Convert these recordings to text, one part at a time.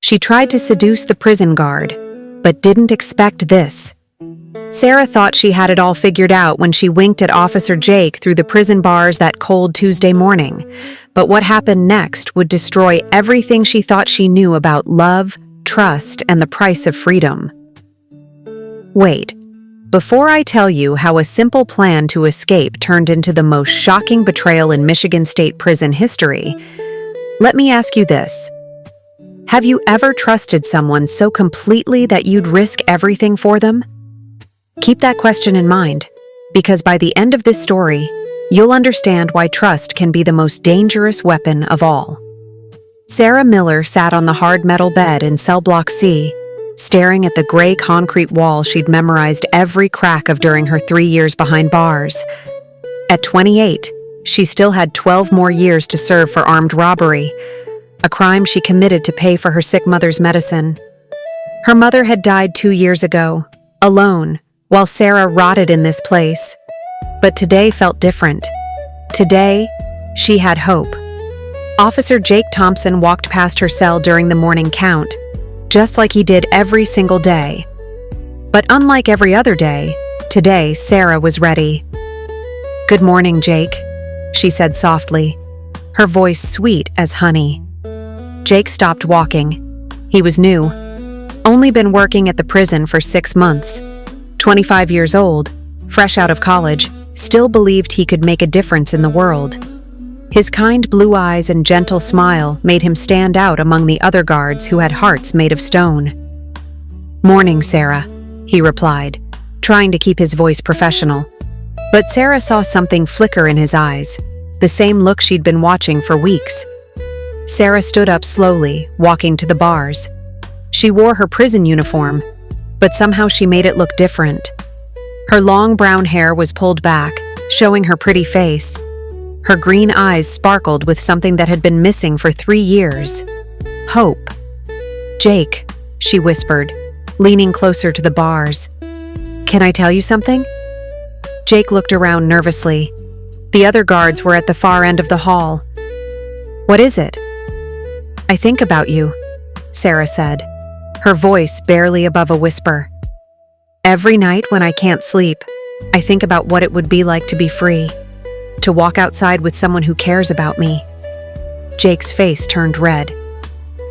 She tried to seduce the prison guard, but didn't expect this. Sarah thought she had it all figured out when she winked at Officer Jake through the prison bars that cold Tuesday morning. But what happened next would destroy everything she thought she knew about love, trust, and the price of freedom. Wait, before I tell you how a simple plan to escape turned into the most shocking betrayal in Michigan State prison history, let me ask you this. Have you ever trusted someone so completely that you'd risk everything for them? Keep that question in mind, because by the end of this story, you'll understand why trust can be the most dangerous weapon of all. Sarah Miller sat on the hard metal bed in cell block C, staring at the gray concrete wall she'd memorized every crack of during her 3 years behind bars. At 28, she still had 12 more years to serve for armed robbery, a crime she committed to pay for her sick mother's medicine. Her mother had died 2 years ago, alone, while Sarah rotted in this place. But today felt different. Today, she had hope. Officer Jake Thompson walked past her cell during the morning count, just like he did every single day. But unlike every other day, today Sarah was ready. "Good morning, Jake," she said softly, her voice sweet as honey. Jake stopped walking. He was new, only been working at the prison for 6 months. 25 years old, fresh out of college, still believed he could make a difference in the world. His kind blue eyes and gentle smile made him stand out among the other guards who had hearts made of stone. "Morning, Sarah," he replied, trying to keep his voice professional. But Sarah saw something flicker in his eyes, the same look she'd been watching for weeks. Sarah stood up slowly, walking to the bars. She wore her prison uniform, but somehow she made it look different. Her long brown hair was pulled back, showing her pretty face. Her green eyes sparkled with something that had been missing for 3 years. Hope. "Jake," she whispered, leaning closer to the bars. "Can I tell you something?" Jake looked around nervously. The other guards were at the far end of the hall. "What is it?" "I think about you," Sarah said, her voice barely above a whisper. "Every night when I can't sleep, I think about what it would be like to be free, to walk outside with someone who cares about me." Jake's face turned red.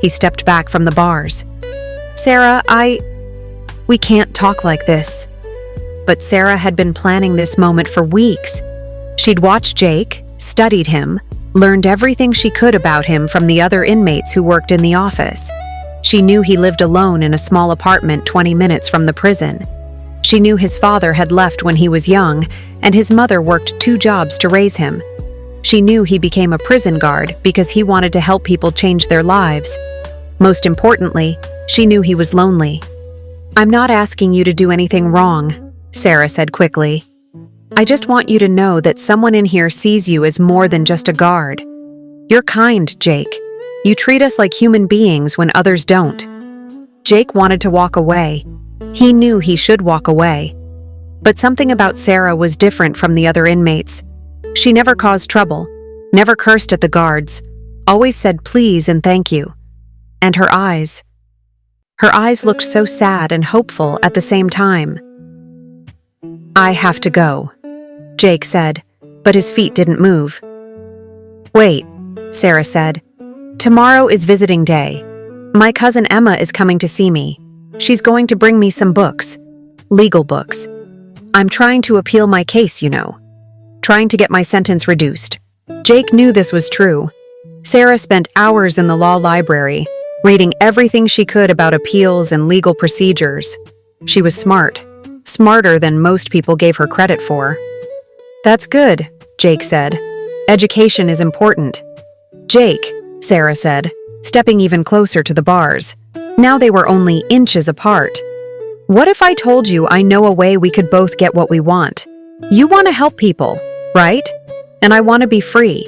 He stepped back from the bars. "Sarah, we can't talk like this." But Sarah had been planning this moment for weeks. She'd watched Jake, studied him, learned everything she could about him from the other inmates who worked in the office. She knew he lived alone in a small apartment 20 minutes from the prison. She knew his father had left when he was young, and his mother worked 2 jobs to raise him. She knew he became a prison guard because he wanted to help people change their lives. Most importantly, she knew he was lonely. "I'm not asking you to do anything wrong," Sarah said quickly. "I just want you to know that someone in here sees you as more than just a guard. You're kind, Jake. You treat us like human beings when others don't." Jake wanted to walk away. He knew he should walk away. But something about Sarah was different from the other inmates. She never caused trouble, never cursed at the guards, always said please and thank you. And her eyes looked so sad and hopeful at the same time. "I have to go," Jake said, but his feet didn't move. "Wait," Sarah said. "Tomorrow is visiting day. My cousin Emma is coming to see me. She's going to bring me some books, legal books. I'm trying to appeal my case, you know. Trying to get my sentence reduced." Jake knew this was true. Sarah spent hours in the law library, reading everything she could about appeals and legal procedures. She was smart, smarter than most people gave her credit for. "That's good," Jake said. "Education is important." "Jake," Sarah said, stepping even closer to the bars. Now they were only inches apart. "What if I told you I know a way we could both get what we want? You want to help people, right? And I want to be free."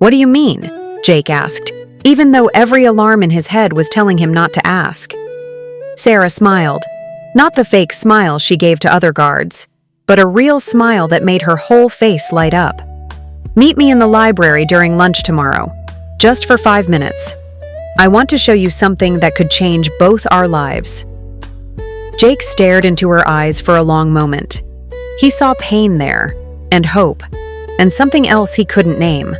"What do you mean?" Jake asked, even though every alarm in his head was telling him not to ask. Sarah smiled, not the fake smile she gave to other guards, but a real smile that made her whole face light up. "Meet me in the library during lunch tomorrow, just for 5 minutes. I want to show you something that could change both our lives." Jake stared into her eyes for a long moment. He saw pain there, and hope, and something else he couldn't name.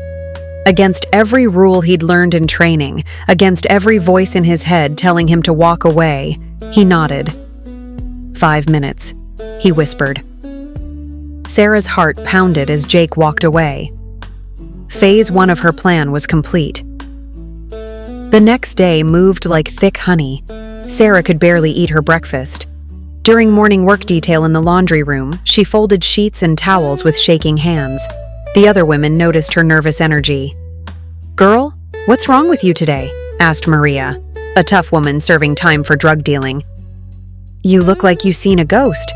Against every rule he'd learned in training, against every voice in his head telling him to walk away, he nodded. 5 minutes, he whispered. Sarah's heart pounded as Jake walked away. Phase 1 of her plan was complete. The next day moved like thick honey. Sarah could barely eat her breakfast. During morning work detail in the laundry room, she folded sheets and towels with shaking hands. The other women noticed her nervous energy. "Girl, what's wrong with you today?" asked Maria, a tough woman serving time for drug dealing. "You look like you've seen a ghost."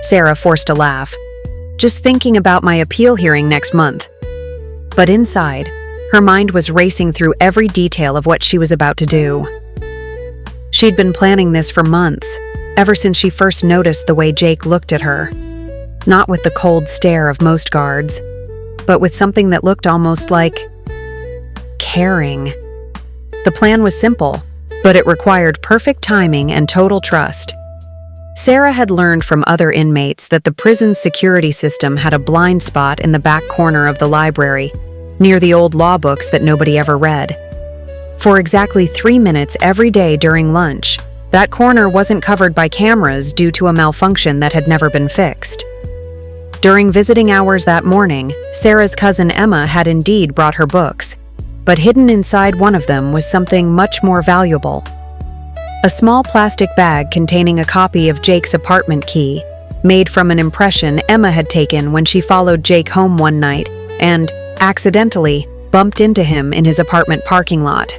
Sarah forced a laugh. "Just thinking about my appeal hearing next month." But inside, her mind was racing through every detail of what she was about to do. She'd been planning this for months, ever since she first noticed the way Jake looked at her. Not with the cold stare of most guards, but with something that looked almost like caring. The plan was simple, but it required perfect timing and total trust. Sarah had learned from other inmates that the prison's security system had a blind spot in the back corner of the library, near the old law books that nobody ever read. For exactly 3 minutes every day during lunch, that corner wasn't covered by cameras due to a malfunction that had never been fixed. During visiting hours that morning, Sarah's cousin Emma had indeed brought her books, but hidden inside one of them was something much more valuable. A small plastic bag containing a copy of Jake's apartment key, made from an impression Emma had taken when she followed Jake home one night and, accidentally, bumped into him in his apartment parking lot.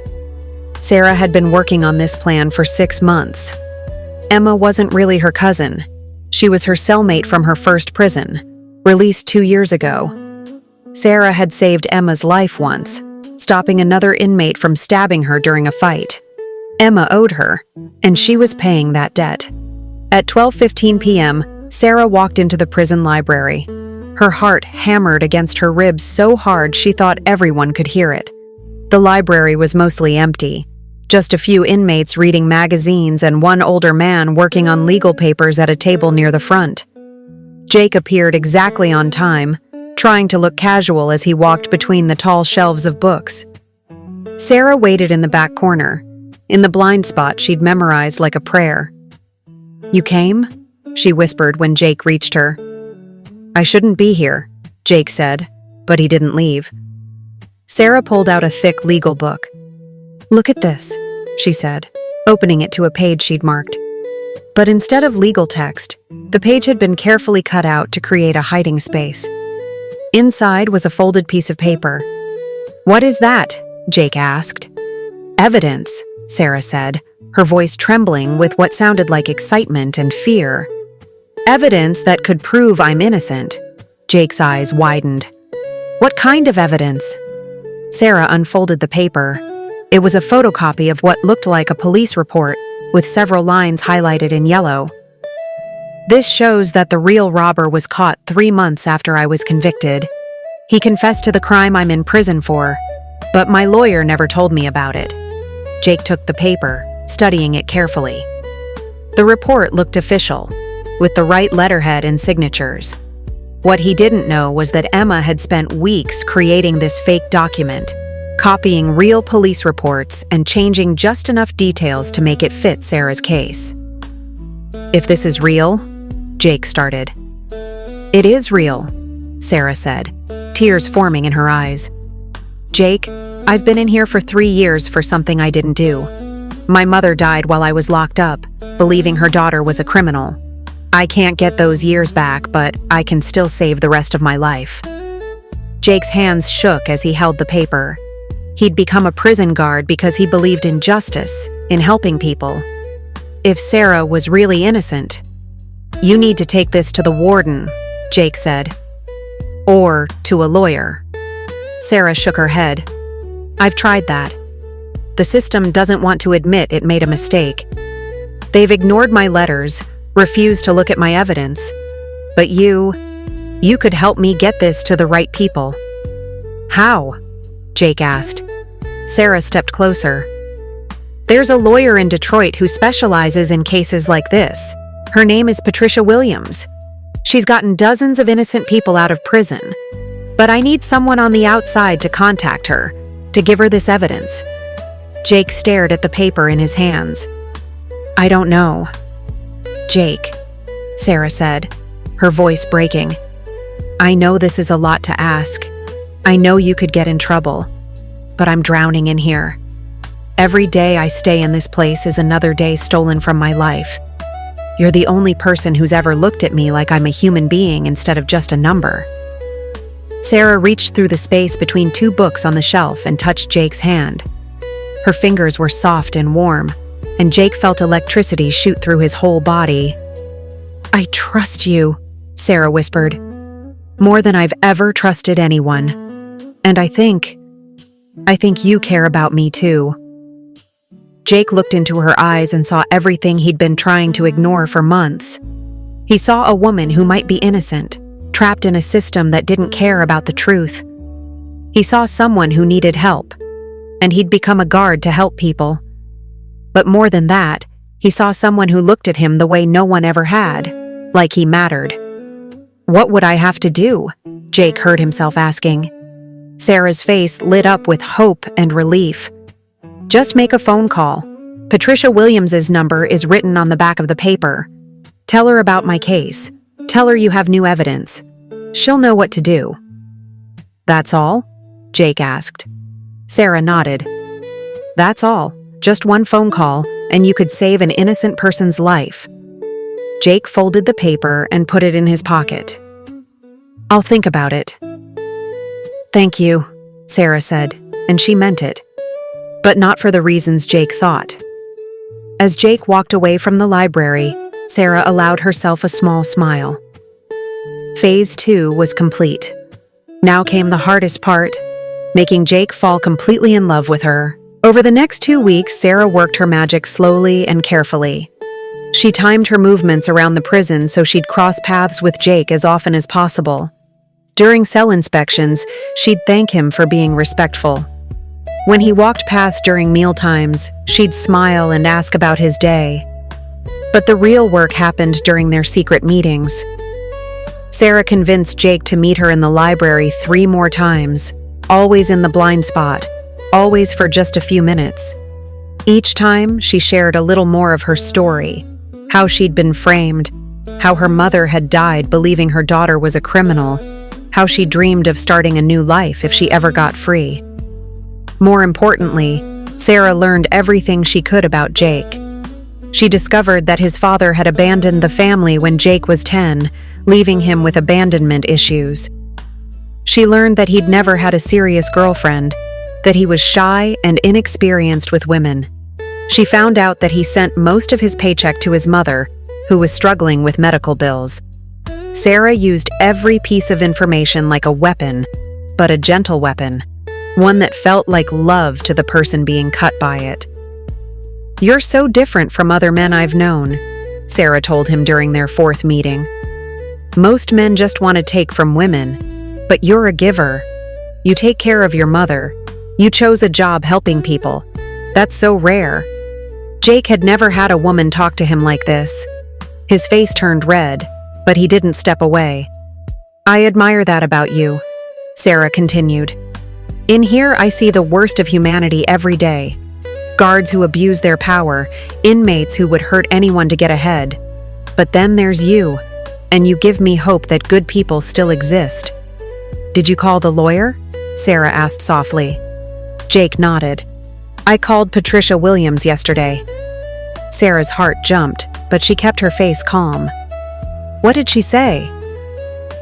Sarah had been working on this plan for 6 months. Emma wasn't really her cousin. She was her cellmate from her first prison, released 2 years ago. Sarah had saved Emma's life once, stopping another inmate from stabbing her during a fight. Emma owed her, and she was paying that debt. At 12:15 p.m., Sarah walked into the prison library. Her heart hammered against her ribs so hard she thought everyone could hear it. The library was mostly empty. Just a few inmates reading magazines and one older man working on legal papers at a table near the front. Jake appeared exactly on time, trying to look casual as he walked between the tall shelves of books. Sarah waited in the back corner, in the blind spot she'd memorized like a prayer. "You came?" she whispered when Jake reached her. "I shouldn't be here," Jake said, but he didn't leave. Sarah pulled out a thick legal book. "Look at this," she said, opening it to a page she'd marked. But instead of legal text, the page had been carefully cut out to create a hiding space. Inside was a folded piece of paper. "What is that?" Jake asked. "Evidence," Sarah said, her voice trembling with what sounded like excitement and fear. "Evidence that could prove I'm innocent." Jake's eyes widened. "What kind of evidence?" Sarah unfolded the paper. It was a photocopy of what looked like a police report, with several lines highlighted in yellow. "This shows that the real robber was caught 3 months after I was convicted. He confessed to the crime I'm in prison for, but my lawyer never told me about it." Jake took the paper, studying it carefully. The report looked official, with the right letterhead and signatures. What he didn't know was that Emma had spent weeks creating this fake document, copying real police reports and changing just enough details to make it fit Sarah's case. "If this is real," Jake started. "It is real," Sarah said, tears forming in her eyes. "Jake, I've been in here for 3 years for something I didn't do. My mother died while I was locked up, believing her daughter was a criminal. I can't get those years back, but I can still save the rest of my life." Jake's hands shook as he held the paper. He'd become a prison guard because he believed in justice, in helping people. If Sarah was really innocent, "You need to take this to the warden," Jake said. "Or to a lawyer." Sarah shook her head. "I've tried that. The system doesn't want to admit it made a mistake. They've ignored my letters, refused to look at my evidence. But you could help me get this to the right people." "How?" Jake asked. Sarah stepped closer. There's a lawyer in Detroit who specializes in cases like this. Her name is Patricia Williams. She's gotten dozens of innocent people out of prison. But I need someone on the outside to contact her, to give her this evidence." Jake stared at the paper in his hands. "I don't know." "Jake," Sarah said, her voice breaking. "I know this is a lot to ask. I know you could get in trouble. But I'm drowning in here. Every day I stay in this place is another day stolen from my life. You're the only person who's ever looked at me like I'm a human being instead of just a number." Sarah reached through the space between two books on the shelf and touched Jake's hand. Her fingers were soft and warm, and Jake felt electricity shoot through his whole body. "I trust you," Sarah whispered, "more than I've ever trusted anyone. And I think you care about me too." Jake looked into her eyes and saw everything he'd been trying to ignore for months. He saw a woman who might be innocent, trapped in a system that didn't care about the truth. He saw someone who needed help, and he'd become a guard to help people. But more than that, he saw someone who looked at him the way no one ever had, like he mattered. "What would I have to do?" Jake heard himself asking. Sarah's face lit up with hope and relief. "Just make a phone call. Patricia Williams's number is written on the back of the paper. Tell her about my case. Tell her you have new evidence. She'll know what to do." "That's all?" Jake asked. Sarah nodded. "That's all. Just one phone call, and you could save an innocent person's life." Jake folded the paper and put it in his pocket. "I'll think about it." "Thank you," Sarah said, and she meant it. But not for the reasons Jake thought. As Jake walked away from the library, Sarah allowed herself a small smile. Phase 2 was complete. Now came the hardest part, making Jake fall completely in love with her. Over the next 2 weeks, Sarah worked her magic slowly and carefully. She timed her movements around the prison so she'd cross paths with Jake as often as possible. During cell inspections, she'd thank him for being respectful. When he walked past during mealtimes, she'd smile and ask about his day. But the real work happened during their secret meetings. Sarah convinced Jake to meet her in the library 3 more times, always in the blind spot, always for just a few minutes. Each time, she shared a little more of her story, how she'd been framed, how her mother had died believing her daughter was a criminal, how she dreamed of starting a new life if she ever got free. More importantly, Sarah learned everything she could about Jake. She discovered that his father had abandoned the family when Jake was 10, leaving him with abandonment issues. She learned that he'd never had a serious girlfriend, that he was shy and inexperienced with women. She found out that he sent most of his paycheck to his mother, who was struggling with medical bills. Sarah used every piece of information like a weapon, but a gentle weapon, one that felt like love to the person being cut by it. "You're so different from other men I've known," Sarah told him during their 4th meeting. "Most men just want to take from women, but you're a giver. You take care of your mother. You chose a job helping people. That's so rare." Jake had never had a woman talk to him like this. His face turned red, but he didn't step away. "I admire that about you," Sarah continued. "In here, I see the worst of humanity every day. Guards who abuse their power, inmates who would hurt anyone to get ahead. But then there's you, and you give me hope that good people still exist." "Did you call the lawyer?" Sarah asked softly. Jake nodded. "I called Patricia Williams yesterday." Sarah's heart jumped, but she kept her face calm. "What did she say?"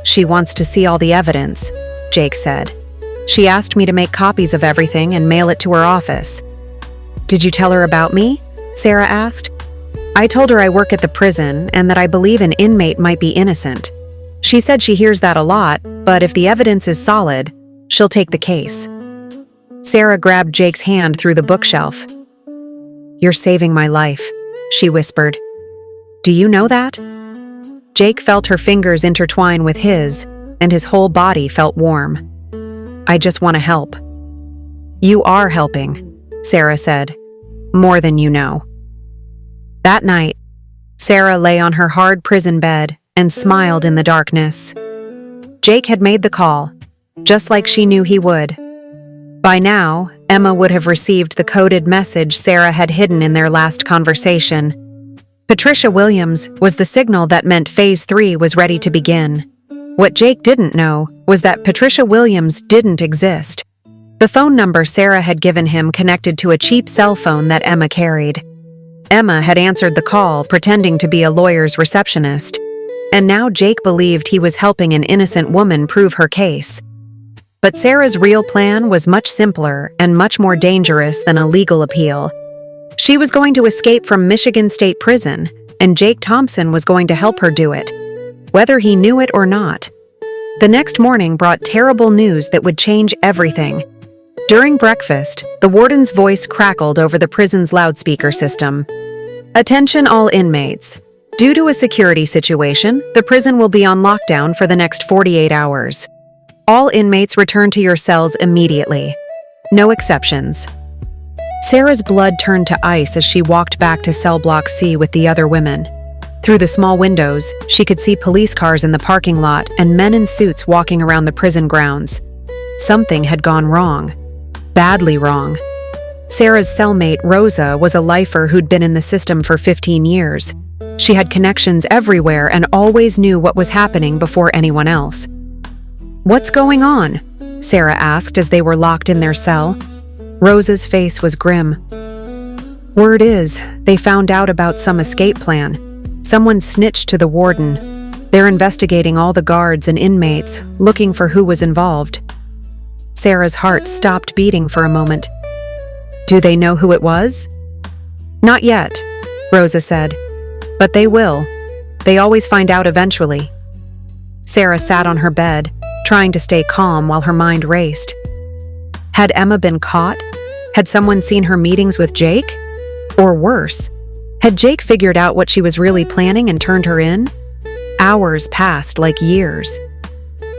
"She wants to see all the evidence," Jake said. "She asked me to make copies of everything and mail it to her office." "Did you tell her about me?" Sarah asked. "I told her I work at the prison and that I believe an inmate might be innocent. She said she hears that a lot, but if the evidence is solid, she'll take the case." Sarah grabbed Jake's hand through the bookshelf. "You're saving my life," she whispered. "Do you know that?" Jake felt her fingers intertwine with his, and his whole body felt warm. "I just want to help." "You are helping," Sarah said. more than you know." That night, Sarah lay on her hard prison bed and smiled in the darkness. Jake had made the call, just like she knew he would. By now, Emma would have received the coded message Sarah had hidden in their last conversation. Patricia Williams was the signal that meant Phase 3 was ready to begin. What Jake didn't know was that Patricia Williams didn't exist. The phone number Sarah had given him connected to a cheap cell phone that Emma carried. Emma had answered the call, pretending to be a lawyer's receptionist. And now Jake believed he was helping an innocent woman prove her case. But Sarah's real plan was much simpler and much more dangerous than a legal appeal. She was going to escape from Michigan State Prison, and Jake Thompson was going to help her do it, whether he knew it or not. The next morning brought terrible news that would change everything. During breakfast, the warden's voice crackled over the prison's loudspeaker system. "Attention all inmates. Due to a security situation, the prison will be on lockdown for the next 48 hours. All inmates return to your cells immediately. No exceptions." Sarah's blood turned to ice as she walked back to cell block C with the other women. Through the small windows, she could see police cars in the parking lot and men in suits walking around the prison grounds. Something had gone wrong. Badly wrong. Sarah's cellmate, Rosa, was a lifer who'd been in the system for 15 years. She had connections everywhere and always knew what was happening before anyone else. "What's going on?" Sarah asked as they were locked in their cell. Rosa's face was grim. "Word is, they found out about some escape plan. Someone snitched to the warden. They're investigating all the guards and inmates, looking for who was involved." Sarah's heart stopped beating for a moment. "Do they know who it was?" "Not yet," Rosa said. "But they will. They always find out eventually." Sarah sat on her bed, trying to stay calm while her mind raced. Had Emma been caught? Had someone seen her meetings with Jake? Or worse, had Jake figured out what she was really planning and turned her in? Hours passed like years.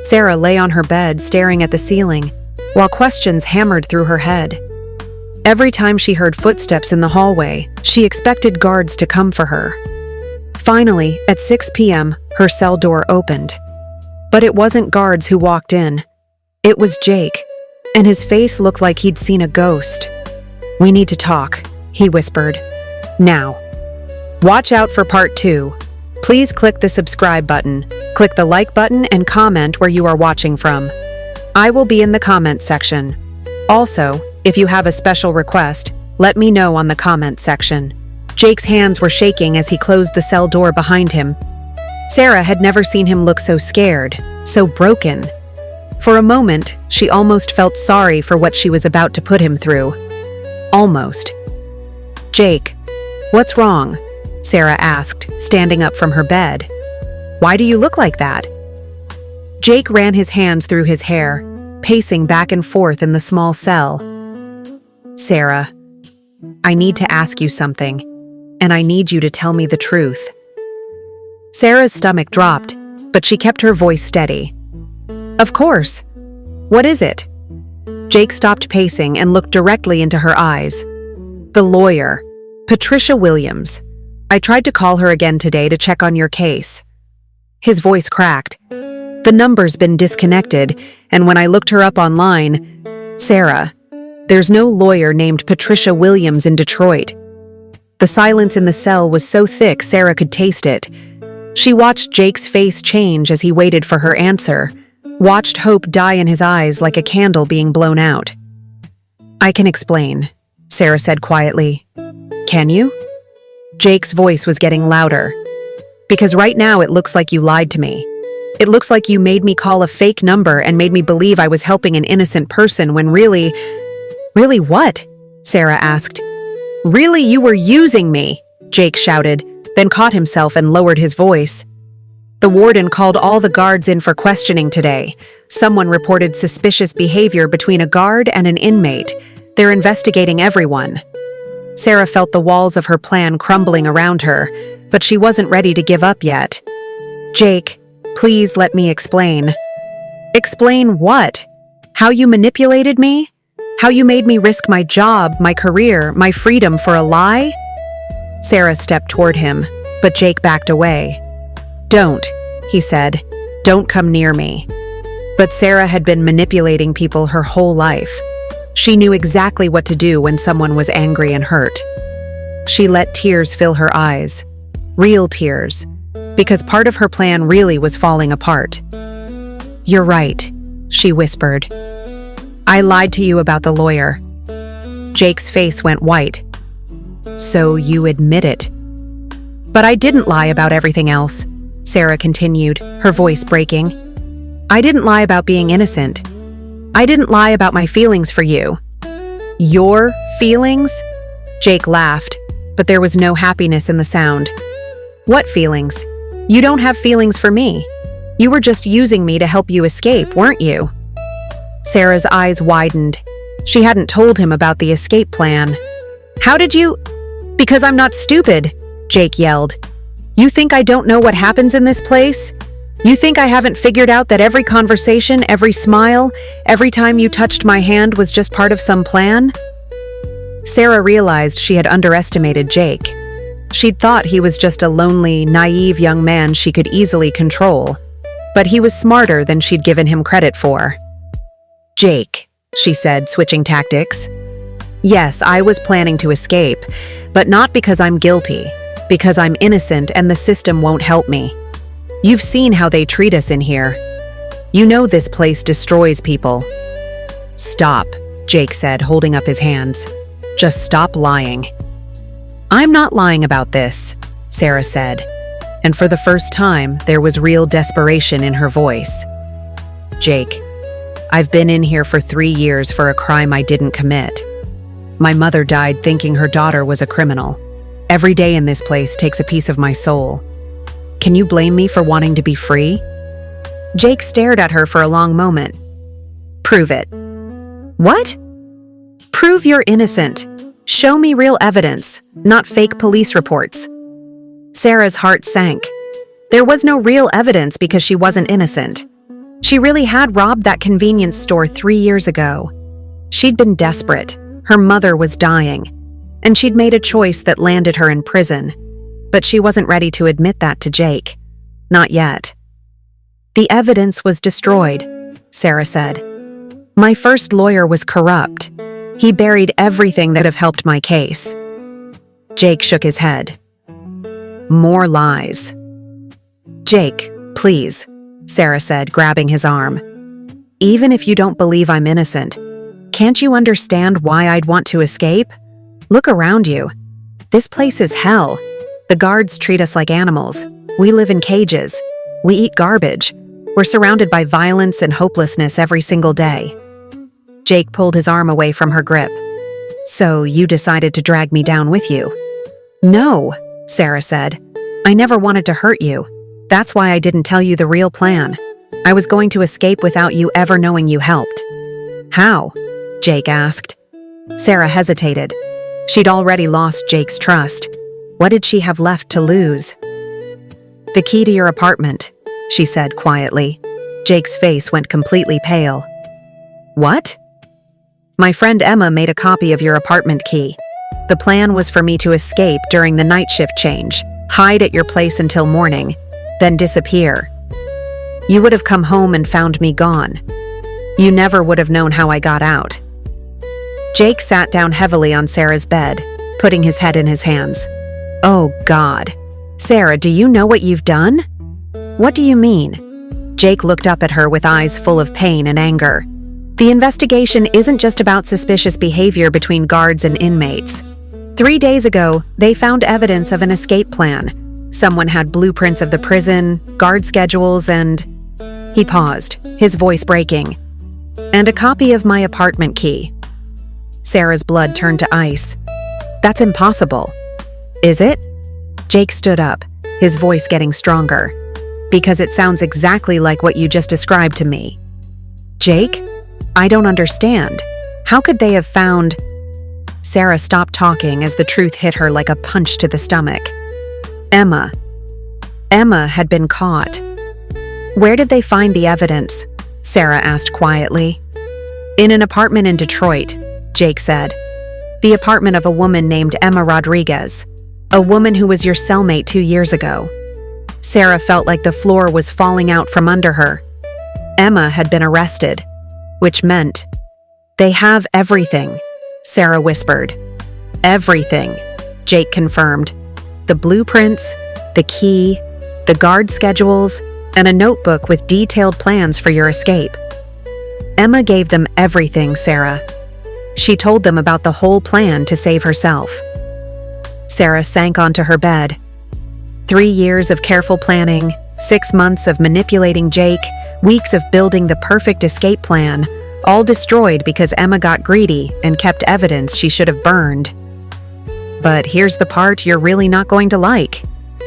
Sarah lay on her bed staring at the ceiling, while questions hammered through her head. Every time she heard footsteps in the hallway, she expected guards to come for her. Finally, at 6 p.m., her cell door opened. But it wasn't guards who walked in. It was Jake, and his face looked like he'd seen a ghost. "We need to talk," he whispered. "Now. Watch out for part 2. Please click the subscribe button, click the like button, and comment where you are watching from. I will be in the comment section. Also, if you have a special request, let me know on the comment section." Jake's hands were shaking as he closed the cell door behind him. Sarah had never seen him look so scared, so broken. For a moment, she almost felt sorry for what she was about to put him through. Almost. "Jake, what's wrong?" Sarah asked, standing up from her bed. "Why do you look like that?" Jake ran his hands through his hair, pacing back and forth in the small cell. "Sarah, I need to ask you something, and I need you to tell me the truth." Sarah's stomach dropped, but she kept her voice steady. "Of course. What is it?" Jake stopped pacing and looked directly into her eyes. "The lawyer, Patricia Williams. I tried to call her again today to check on your case." His voice cracked. "The number's been disconnected, and when I looked her up online, Sarah, there's no lawyer named Patricia Williams in Detroit." The silence in the cell was so thick Sarah could taste it. She watched Jake's face change as he waited for her answer, watched hope die in his eyes like a candle being blown out. "I can explain," Sarah said quietly. "Can you?" Jake's voice was getting louder. "Because right now it looks like you lied to me. It looks like you made me call a fake number and made me believe I was helping an innocent person when really..." "Really what?" Sarah asked. "Really, you were using me," Jake shouted, then caught himself and lowered his voice. "The warden called all the guards in for questioning today. Someone reported suspicious behavior between a guard and an inmate. They're investigating everyone." Sarah felt the walls of her plan crumbling around her, but she wasn't ready to give up yet. "Jake, please let me explain." "Explain what? How you manipulated me?" How you made me risk my job, my career, my freedom for a lie? Sarah stepped toward him, but Jake backed away. "Don't," he said. "Don't come near me." But Sarah had been manipulating people her whole life. She knew exactly what to do when someone was angry and hurt. She let tears fill her eyes. Real tears. Because part of her plan really was falling apart. "You're right," she whispered. "I lied to you about the lawyer." Jake's face went white. "So you admit it?" "But I didn't lie about everything else," Sarah continued, her voice breaking. "I didn't lie about being innocent. I didn't lie about my feelings for you." "Your feelings?" Jake laughed, but there was no happiness in the sound. "What feelings? You don't have feelings for me. You were just using me to help you escape, weren't you?" Sarah's eyes widened. She hadn't told him about the escape plan. "How did you—" "Because I'm not stupid," Jake yelled. "You think I don't know what happens in this place? You think I haven't figured out that every conversation, every smile, every time you touched my hand was just part of some plan?" Sarah realized she had underestimated Jake. She'd thought he was just a lonely, naive young man she could easily control, but he was smarter than she'd given him credit for. "Jake," she said, switching tactics. "Yes, I was planning to escape, but not because I'm guilty, because I'm innocent and the system won't help me. You've seen how they treat us in here. You know this place destroys people." "Stop," Jake said, holding up his hands. "Just stop lying." "I'm not lying about this," Sarah said, and for the first time, there was real desperation in her voice. "Jake, I've been in here for 3 years for a crime I didn't commit. My mother died thinking her daughter was a criminal. Every day in this place takes a piece of my soul. Can you blame me for wanting to be free?" Jake stared at her for a long moment. "Prove it." "What?" "Prove you're innocent. Show me real evidence, not fake police reports." Sarah's heart sank. There was no real evidence because she wasn't innocent. She really had robbed that convenience store 3 years ago. She'd been desperate. Her mother was dying. And she'd made a choice that landed her in prison. But she wasn't ready to admit that to Jake. Not yet. "The evidence was destroyed," Sarah said. "My first lawyer was corrupt. He buried everything that would have helped my case." Jake shook his head. "More lies." "Jake, please," Sarah said, grabbing his arm. "Even if you don't believe I'm innocent, can't you understand why I'd want to escape? Look around you. This place is hell. The guards treat us like animals. We live in cages. We eat garbage. We're surrounded by violence and hopelessness every single day." Jake pulled his arm away from her grip. "So you decided to drag me down with you?" "No," Sarah said. "I never wanted to hurt you. That's why I didn't tell you the real plan. I was going to escape without you ever knowing you helped." "How?" Jake asked. Sarah hesitated. She'd already lost Jake's trust. What did she have left to lose? "The key to your apartment," she said quietly. Jake's face went completely pale. "What?" "My friend Emma made a copy of your apartment key. The plan was for me to escape during the night shift change, hide at your place until morning, then disappear. You would have come home and found me gone. You never would have known how I got out." Jake sat down heavily on Sarah's bed, putting his head in his hands. "Oh, God. Sarah, do you know what you've done?" "What do you mean?" Jake looked up at her with eyes full of pain and anger. "The investigation isn't just about suspicious behavior between guards and inmates. 3 days ago, they found evidence of an escape plan. Someone had blueprints of the prison, guard schedules, and—" He paused, his voice breaking. "And a copy of my apartment key." Sarah's blood turned to ice. "That's impossible." "Is it?" Jake stood up, his voice getting stronger. "Because it sounds exactly like what you just described to me." "Jake? I don't understand. How could they have found—" Sarah stopped talking as the truth hit her like a punch to the stomach. Emma. Emma had been caught. "Where did they find the evidence?" Sarah asked quietly. "In an apartment in Detroit. Jake said. The apartment of a woman named Emma Rodriguez, a woman who was your cellmate 2 years ago. Sarah felt like the floor was falling out from under her. Emma had been arrested, which meant, "They have everything," Sarah whispered. "Everything," Jake confirmed. "The blueprints, the key, the guard schedules, and a notebook with detailed plans for your escape." Emma gave them everything, Sarah. She told them about the whole plan to save herself. Sarah sank onto her bed. 3 years of careful planning, 6 months of manipulating Jake, weeks of building the perfect escape plan, all destroyed because Emma got greedy and kept evidence she should have burned. "But here's the part you're really not going to like,"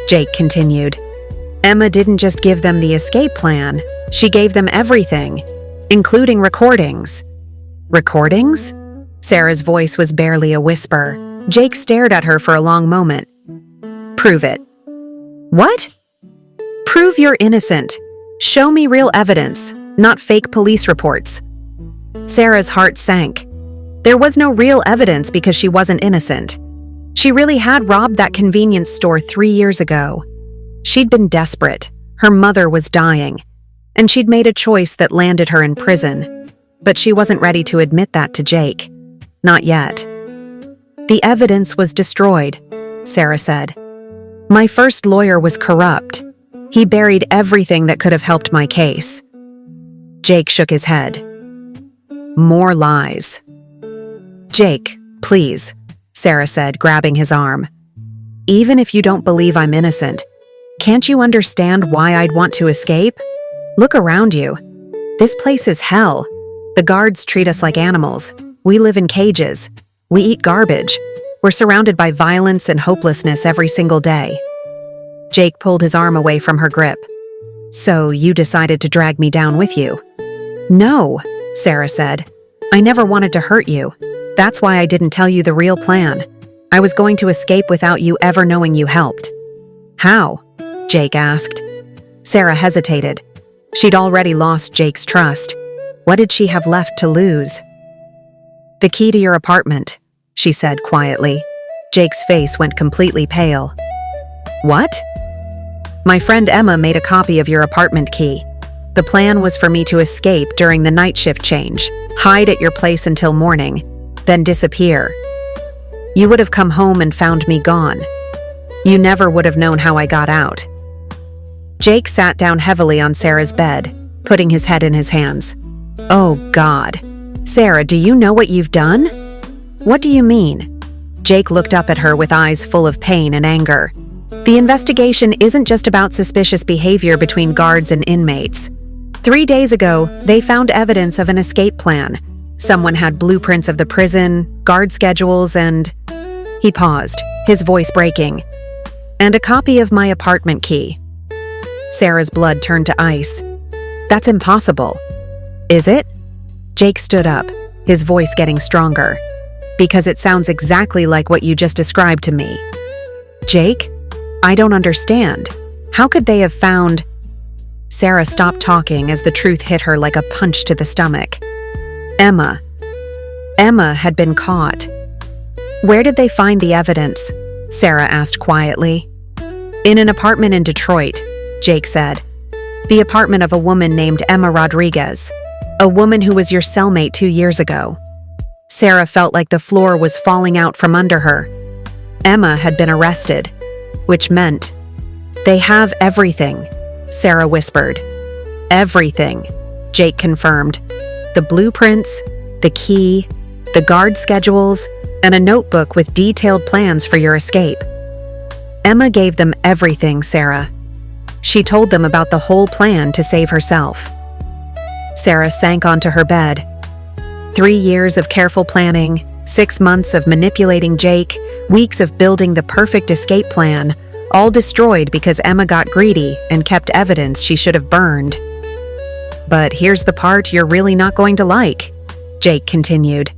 Jake continued. "Emma didn't just give them the escape plan, she gave them everything, including recordings." "Recordings?" Sarah's voice was barely a whisper. Jake stared at her for a long moment. "Prove it." "What?" "Prove you're innocent. Show me real evidence, not fake police reports." Sarah's heart sank. There was no real evidence because she wasn't innocent. She really had robbed that convenience store 3 years ago. She'd been desperate. Her mother was dying. And she'd made a choice that landed her in prison. But she wasn't ready to admit that to Jake. Not yet. "The evidence was destroyed," Sarah said. "My first lawyer was corrupt. He buried everything that could have helped my case." Jake shook his head. "More lies." "Jake, please," Sarah said, grabbing his arm. "Even if you don't believe I'm innocent, can't you understand why I'd want to escape? Look around you. This place is hell. The guards treat us like animals. We live in cages. We eat garbage. We're surrounded by violence and hopelessness every single day." Jake pulled his arm away from her grip. "So you decided to drag me down with you?" "No," Sarah said. "I never wanted to hurt you. That's why I didn't tell you the real plan. I was going to escape without you ever knowing you helped." "How?" Jake asked. Sarah hesitated. She'd already lost Jake's trust. What did she have left to lose? "The key to your apartment," she said quietly. Jake's face went completely pale. "What?" "My friend Emma made a copy of your apartment key. The plan was for me to escape during the night shift change, hide at your place until morning, then disappear. You would have come home and found me gone. You never would have known how I got out." Jake sat down heavily on Sarah's bed, putting his head in his hands. "Oh, God. Sarah, do you know what you've done?" "What do you mean?" Jake looked up at her with eyes full of pain and anger. "The investigation isn't just about suspicious behavior between guards and inmates. 3 days ago, they found evidence of an escape plan. Someone had blueprints of the prison, guard schedules, and..." He paused, his voice breaking. "And a copy of my apartment key." Sarah's blood turned to ice. "That's impossible." "Is it?" Jake stood up, his voice getting stronger. "Because it sounds exactly like what you just described to me." "Jake? I don't understand. How could they have found..." Sarah stopped talking as the truth hit her like a punch to the stomach. Emma. Emma had been caught. "Where did they find the evidence?" Sarah asked quietly. "In an apartment in Detroit," Jake said. "The apartment of a woman named Emma Rodriguez, a woman who was your cellmate 2 years ago." Sarah felt like the floor was falling out from under her. Emma had been arrested, which meant, "They have everything," Sarah whispered. "Everything," Jake confirmed. "The blueprints, the key, the guard schedules, and a notebook with detailed plans for your escape." Emma gave them everything, Sarah. She told them about the whole plan to save herself. Sarah sank onto her bed. 3 years of careful planning, 6 months of manipulating Jake, weeks of building the perfect escape plan, all destroyed because Emma got greedy and kept evidence she should have burned. "But here's the part you're really not going to like," Jake continued.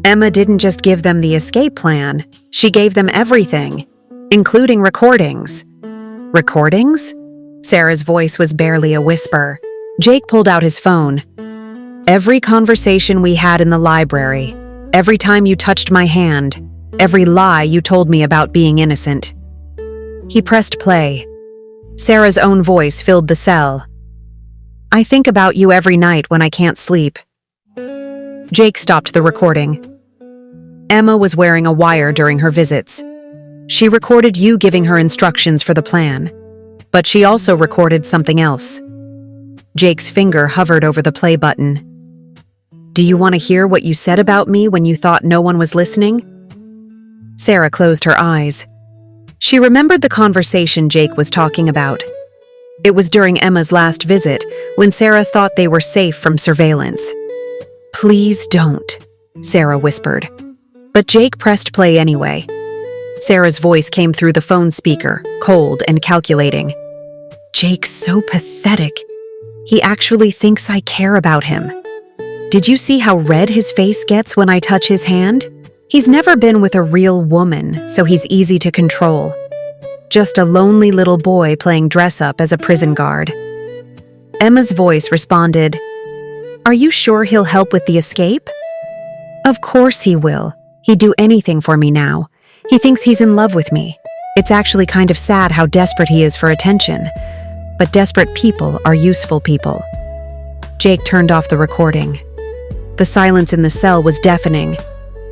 "Emma didn't just give them the escape plan, she gave them everything, including recordings." "Recordings?" Sarah's voice was barely a whisper. Jake pulled out his phone. "Every conversation we had in the library, Every time you touched my hand, every lie you told me about being innocent." He pressed play. Sarah's own voice filled the cell. "I think about you every night when I can't sleep." Jake stopped the recording. Emma was wearing a wire during her visits. She recorded you giving her instructions for the plan, but she also recorded something else. Jake's finger hovered over the play button. "Do you want to hear what you said about me when you thought no one was listening?" Sarah closed her eyes. She remembered the conversation Jake was talking about. It was during Emma's last visit, when Sarah thought they were safe from surveillance. "Please don't," Sarah whispered. But Jake pressed play anyway. Sarah's voice came through the phone speaker, cold and calculating. "Jake's so pathetic. He actually thinks I care about him. Did you see how red his face gets when I touch his hand? He's never been with a real woman, so he's easy to control. Just a lonely little boy playing dress-up as a prison guard." Emma's voice responded, "Are you sure he'll help with the escape?" "Of course he will. He'd do anything for me now. He thinks he's in love with me. It's actually kind of sad how desperate he is for attention. But desperate people are useful people." Jake turned off the recording. The silence in the cell was deafening.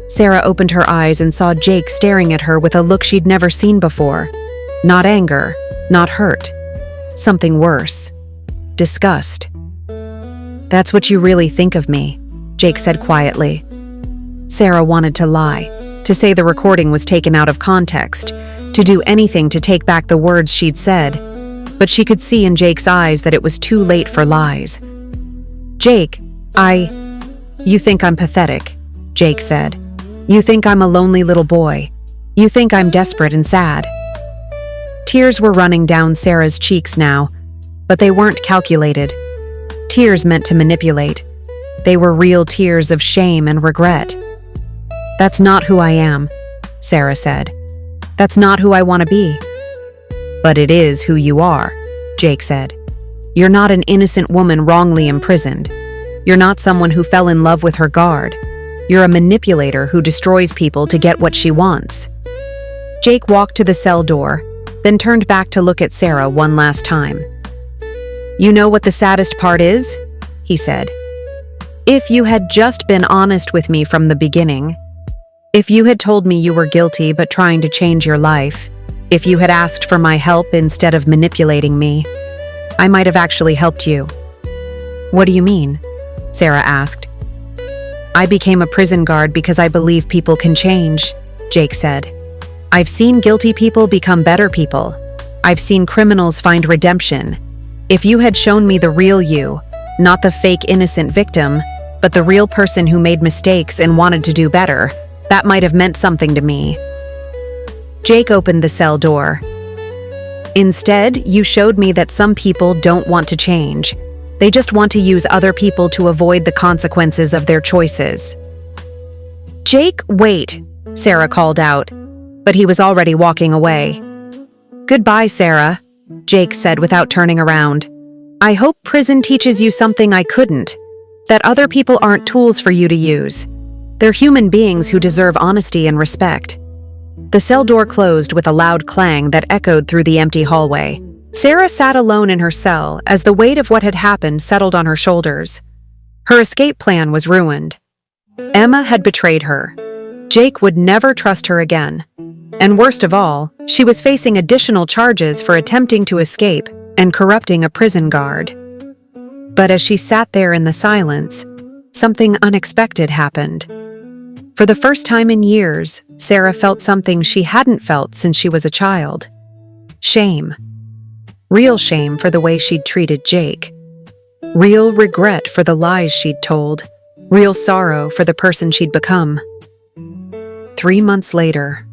Sarah opened her eyes and saw Jake staring at her with a look she'd never seen before. Not anger, not hurt. Something worse. Disgust. "That's what you really think of me," Jake said quietly. Sarah wanted to lie, to say the recording was taken out of context, to do anything to take back the words she'd said, but she could see in Jake's eyes that it was too late for lies. "Jake, You think I'm pathetic," Jake said. "You think I'm a lonely little boy. You think I'm desperate and sad." Tears were running down Sarah's cheeks now, but they weren't calculated. Tears meant to manipulate. They were real tears of shame and regret. "That's not who I am," Sarah said. "That's not who I want to be." "But it is who you are," Jake said. "You're not an innocent woman wrongly imprisoned. You're not someone who fell in love with her guard. You're a manipulator who destroys people to get what she wants." Jake walked to the cell door, then turned back to look at Sarah one last time. "You know what the saddest part is?" he said. "If you had just been honest with me from the beginning, if you had told me you were guilty but trying to change your life, if you had asked for my help instead of manipulating me, I might have actually helped you." "What do you mean?" Sarah asked. "I became a prison guard because I believe people can change," Jake said. "I've seen guilty people become better people. I've seen criminals find redemption. If you had shown me the real you, not the fake innocent victim, but the real person who made mistakes and wanted to do better, that might have meant something to me." Jake opened the cell door. "Instead, you showed me that some people don't want to change. They just want to use other people to avoid the consequences of their choices." "Jake, wait," Sarah called out, but he was already walking away. "Goodbye, Sarah," Jake said without turning around. "I hope prison teaches you something I couldn't, that other people aren't tools for you to use. They're human beings who deserve honesty and respect." The cell door closed with a loud clang that echoed through the empty hallway. Sarah sat alone in her cell as the weight of what had happened settled on her shoulders. Her escape plan was ruined. Emma had betrayed her. Jake would never trust her again. And worst of all, she was facing additional charges for attempting to escape and corrupting a prison guard. But as she sat there in the silence, something unexpected happened. For the first time in years, Sarah felt something she hadn't felt since she was a child. Shame. Real shame for the way she'd treated Jake. Real regret for the lies she'd told. Real sorrow for the person she'd become. 3 months later,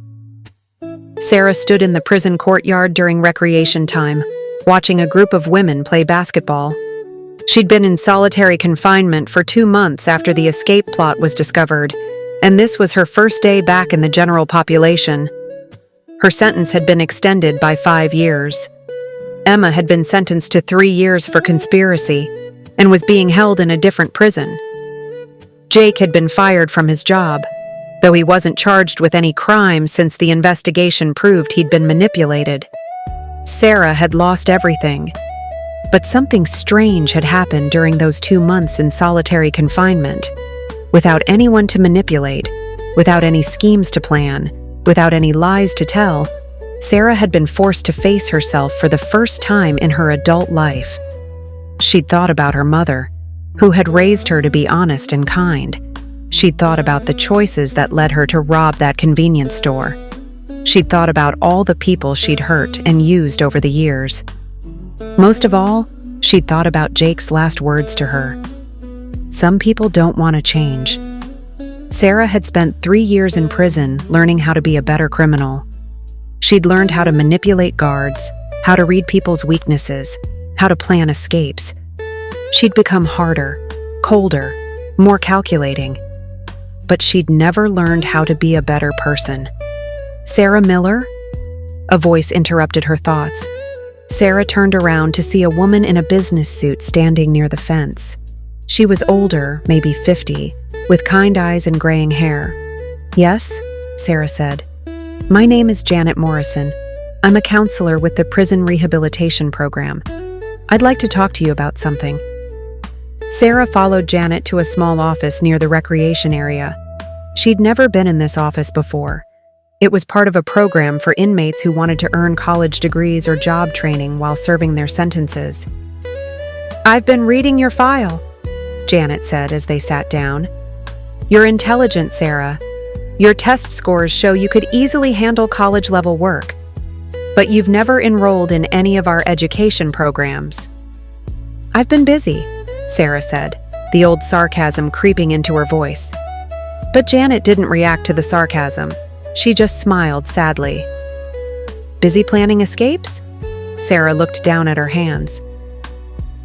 Sarah stood in the prison courtyard during recreation time, watching a group of women play basketball. She'd been in solitary confinement for 2 months after the escape plot was discovered, and this was her first day back in the general population. Her sentence had been extended by 5 years. Emma had been sentenced to 3 years for conspiracy and was being held in a different prison. Jake had been fired from his job, though he wasn't charged with any crime since the investigation proved he'd been manipulated. Sarah had lost everything, but something strange had happened during those 2 months in solitary confinement. Without anyone to manipulate, without any schemes to plan, without any lies to tell, Sarah had been forced to face herself for the first time in her adult life. She'd thought about her mother, who had raised her to be honest and kind. She'd thought about the choices that led her to rob that convenience store. She'd thought about all the people she'd hurt and used over the years. Most of all, she'd thought about Jake's last words to her. Some people don't want to change. Sarah had spent 3 years in prison learning how to be a better criminal. She'd learned how to manipulate guards, how to read people's weaknesses, how to plan escapes. She'd become harder, colder, more calculating. But she'd never learned how to be a better person. "Sarah Miller?" A voice interrupted her thoughts. Sarah turned around to see a woman in a business suit standing near the fence. She was older, maybe 50, with kind eyes and graying hair. "Yes?" Sarah said. "My name is Janet Morrison. I'm a counselor with the Prison Rehabilitation Program. I'd like to talk to you about something." Sarah followed Janet to a small office near the recreation area. She'd never been in this office before. It was part of a program for inmates who wanted to earn college degrees or job training while serving their sentences. "I've been reading your file," Janet said as they sat down. "You're intelligent, Sarah. Your test scores show you could easily handle college-level work. But you've never enrolled in any of our education programs." "I've been busy," Sarah said, the old sarcasm creeping into her voice. But Janet didn't react to the sarcasm. She just smiled sadly. "Busy planning escapes?" Sarah looked down at her hands.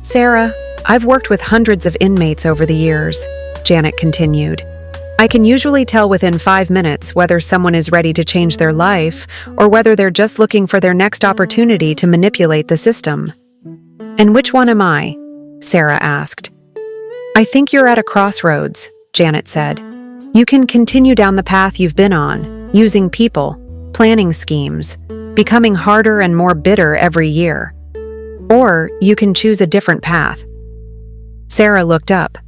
"Sarah, I've worked with hundreds of inmates over the years," Janet continued. "I can usually tell within 5 minutes whether someone is ready to change their life or whether they're just looking for their next opportunity to manipulate the system." "And which one am I?" Sarah asked. "I think you're at a crossroads," Janet said. "You can continue down the path you've been on, using people, planning schemes, becoming harder and more bitter every year. Or you can choose a different path." Sarah looked up.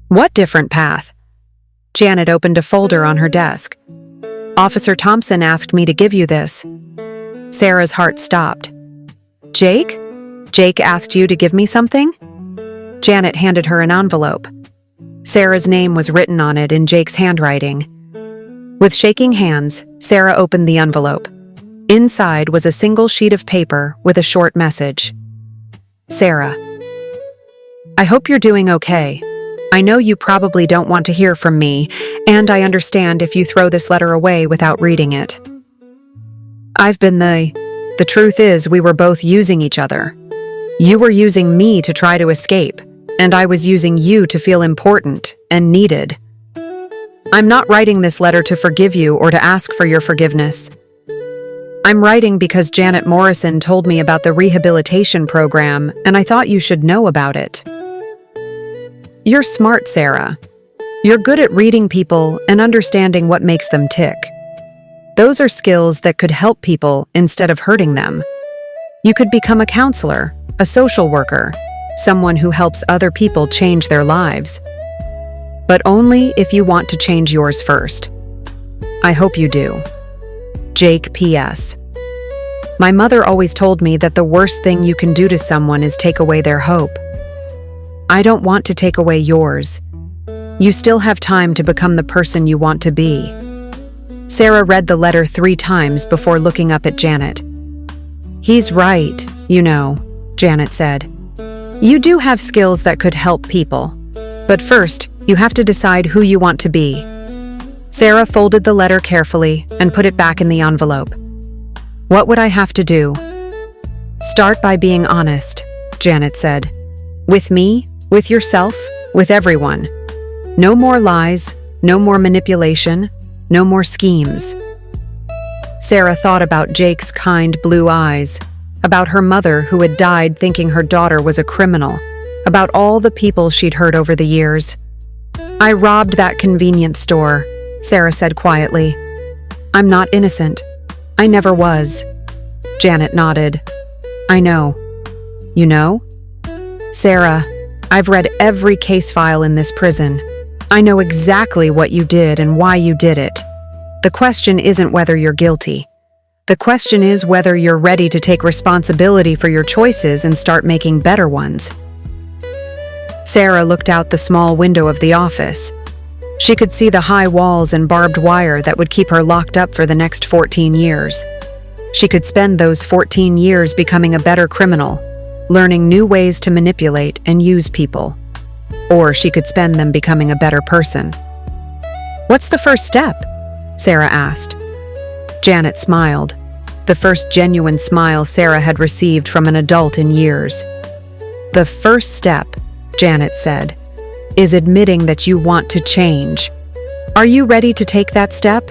"What different path?" Janet opened a folder on her desk. "Officer Thompson asked me to give you this." Sarah's heart stopped. "Jake? Jake asked you to give me something?" Janet handed her an envelope. Sarah's name was written on it in Jake's handwriting. With shaking hands, Sarah opened the envelope. Inside was a single sheet of paper with a short message. "Sarah, I hope you're doing okay. I know you probably don't want to hear from me, and I understand if you throw this letter away without reading it. The truth is we were both using each other. You were using me to try to escape, and I was using you to feel important and needed. I'm not writing this letter to forgive you or to ask for your forgiveness. I'm writing because Janet Morrison told me about the rehabilitation program, and I thought you should know about it. You're smart, Sarah. You're good at reading people and understanding what makes them tick. Those are skills that could help people instead of hurting them. You could become a counselor, a social worker, someone who helps other people change their lives. But only if you want to change yours first. I hope you do. Jake P.S. My mother always told me that the worst thing you can do to someone is take away their hope. I don't want to take away yours. You still have time to become the person you want to be." Sarah read the letter 3 times before looking up at Janet. "He's right, you know," Janet said. "You do have skills that could help people. But first, you have to decide who you want to be." Sarah folded the letter carefully and put it back in the envelope. "What would I have to do?" "Start by being honest," Janet said. "With me, with yourself, with everyone. No more lies, no more manipulation, no more schemes." Sarah thought about Jake's kind blue eyes, about her mother who had died thinking her daughter was a criminal, about all the people she'd hurt over the years. "I robbed that convenience store," Sarah said quietly. "I'm not innocent. I never was." Janet nodded. "I know." "You know?" "Sarah, I've read every case file in this prison. I know exactly what you did and why you did it. The question isn't whether you're guilty. The question is whether you're ready to take responsibility for your choices and start making better ones." Sarah looked out the small window of the office. She could see the high walls and barbed wire that would keep her locked up for the next 14 years. She could spend those 14 years becoming a better criminal, learning new ways to manipulate and use people. Or she could spend them becoming a better person. "What's the first step?" Sarah asked. Janet smiled, the first genuine smile Sarah had received from an adult in years. "The first step," Janet said, "is admitting that you want to change. Are you ready to take that step?"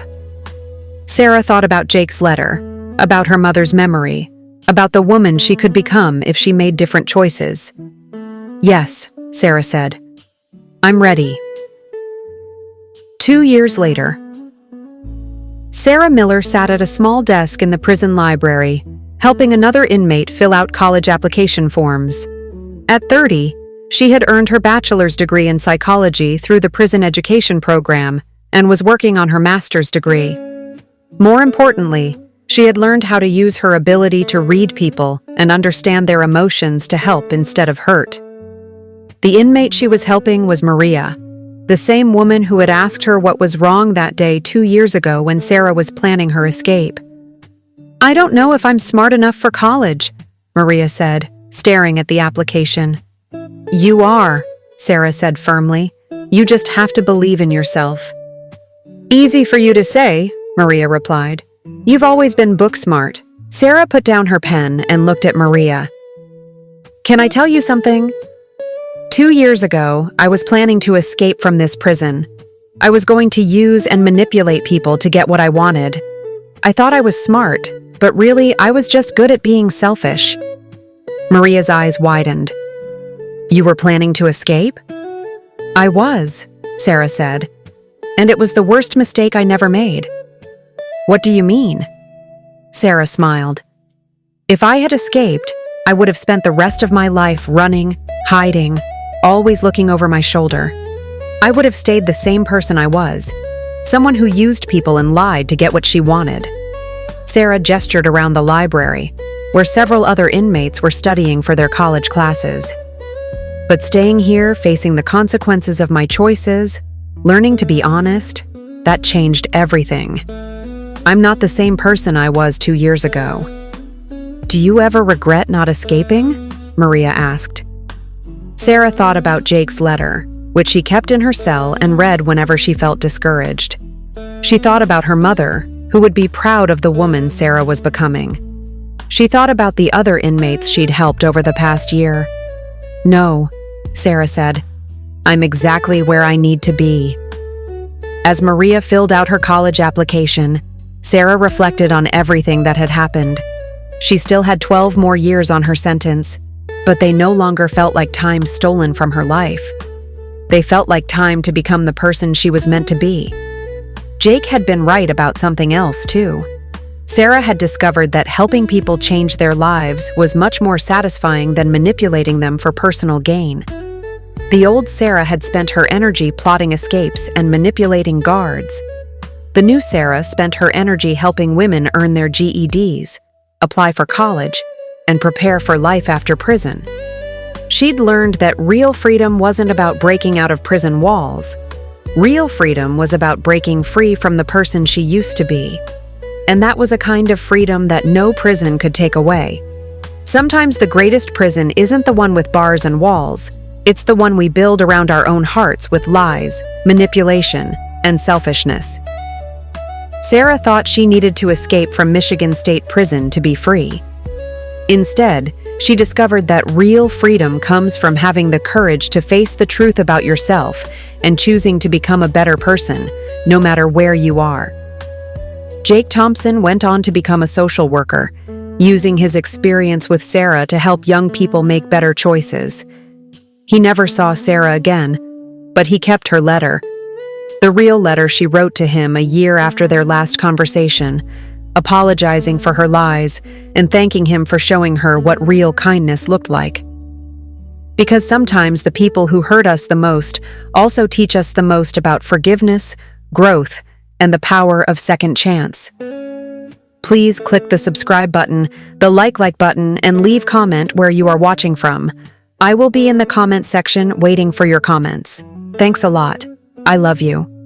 Sarah thought about Jake's letter, about her mother's memory, about the woman she could become if she made different choices. "Yes," Sarah said. "I'm ready." 2 years later, Sarah Miller sat at a small desk in the prison library, helping another inmate fill out college application forms. At 30, she had earned her bachelor's degree in psychology through the prison education program and was working on her master's degree. More importantly, she had learned how to use her ability to read people and understand their emotions to help instead of hurt. The inmate she was helping was Maria, the same woman who had asked her what was wrong that day 2 years ago when Sarah was planning her escape. "I don't know if I'm smart enough for college," Maria said, staring at the application. "You are," Sarah said firmly. "You just have to believe in yourself." "Easy for you to say," Maria replied. "You've always been book smart." Sarah put down her pen and looked at Maria. "Can I tell you something? 2 years ago, I was planning to escape from this prison. I was going to use and manipulate people to get what I wanted. I thought I was smart, but really I was just good at being selfish." Maria's eyes widened. "You were planning to escape?" "I was," Sarah said. "And it was the worst mistake I never made." "What do you mean?" Sarah smiled. "If I had escaped, I would have spent the rest of my life running, hiding, always looking over my shoulder. I would have stayed the same person I was, someone who used people and lied to get what she wanted." Sarah gestured around the library, where several other inmates were studying for their college classes. "But staying here, facing the consequences of my choices, learning to be honest, that changed everything. I'm not the same person I was 2 years ago." "Do you ever regret not escaping?" Maria asked. Sarah thought about Jake's letter, which she kept in her cell and read whenever she felt discouraged. She thought about her mother, who would be proud of the woman Sarah was becoming. She thought about the other inmates she'd helped over the past year. "No," Sarah said. "I'm exactly where I need to be." As Maria filled out her college application, Sarah reflected on everything that had happened. She still had 12 more years on her sentence, but they no longer felt like time stolen from her life. They felt like time to become the person she was meant to be. Jake had been right about something else, too. Sarah had discovered that helping people change their lives was much more satisfying than manipulating them for personal gain. The old Sarah had spent her energy plotting escapes and manipulating guards. The new Sarah spent her energy helping women earn their GEDs, apply for college, and prepare for life after prison. She'd learned that real freedom wasn't about breaking out of prison walls. Real freedom was about breaking free from the person she used to be. And that was a kind of freedom that no prison could take away. Sometimes the greatest prison isn't the one with bars and walls. It's the one we build around our own hearts with lies, manipulation, and selfishness. Sarah thought she needed to escape from Michigan State Prison to be free. Instead, she discovered that real freedom comes from having the courage to face the truth about yourself and choosing to become a better person, no matter where you are. Jake Thompson went on to become a social worker, using his experience with Sarah to help young people make better choices. He never saw Sarah again, but he kept her letter. The real letter she wrote to him a year after their last conversation, apologizing for her lies and thanking him for showing her what real kindness looked like. Because sometimes the people who hurt us the most also teach us the most about forgiveness, growth, and the power of second chance. Please click the subscribe button, the like button, and leave comment where you are watching from. I will be in the comment section waiting for your comments. Thanks a lot. I love you.